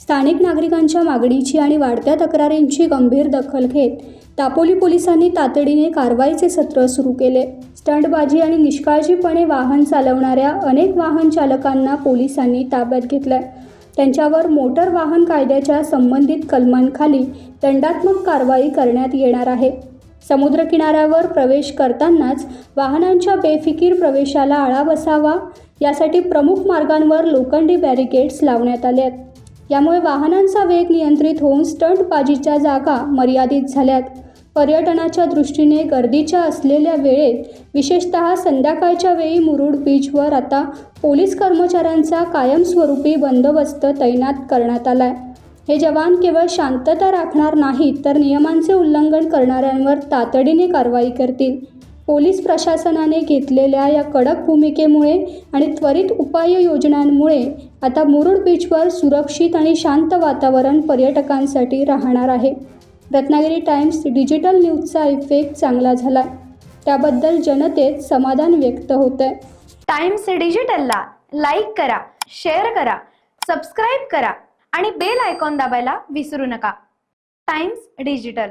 स्थानिक नागरिकांच्या मागणीची आणि वाढत्या तक्रारींची गंभीर दखल घेत दापोली पोलिसांनी तातडीने कारवाईचे सत्र सुरू केले। स्टंटबाजी आणि निष्काळजीपणे वाहन चालवणाऱ्या अनेक वाहन चालकांना पोलिसांनी ताब्यात घेतले। त्यांच्यावर मोटर वाहन कायद्याच्या संबंधित कलमांखाली दंडात्मक कारवाई करण्यात येणार आहे। समुद्र किनाऱ्यावर प्रवेश करतानाच वाहनांच्या बेफिकीर प्रवेशाला आळा बसावा यासाठी प्रमुख मार्गांवर लोखंडी बॅरिकेड्स लावण्यात आले आहेत। यामुळे वाहनांचा वेग नियंत्रित होऊन स्टंटबाजीच्या जागा मर्यादित झाल्यात। पर्यटनाच्या दृष्टीने गर्दीच्या असलेल्या वेळेत विशेषतः संध्याकाळच्या वेळी मुरुड बीचवर आता पोलीस कर्मचाऱ्यांचा कायमस्वरूपी बंदोबस्त तैनात करण्यात आला आहे। हे जवान केवळ शांतता राखणार नाहीत तर नियमांचे उल्लंघन करणाऱ्यांवर तातडीने कारवाई करतील। पोलीस प्रशासनाने घेतलेल्या या कडक भूमिकेमुळे आणि त्वरित उपाययोजनांमुळे आता मुरुड बीचवर सुरक्षित आणि शांत वातावरण पर्यटकांसाठी राहणार आहे। रत्नागिरी टाइम्स डिजिटल न्यूजचा इफेक्ट चांगला झाला, त्याबद्दल जनतेत समाधान व्यक्त होतंय। टाइम्स डिजिटलला लाईक करा, शेअर करा, सबस्क्राईब करा आणि बेल आयकॉन दाबायला विसरू नका। Times digital.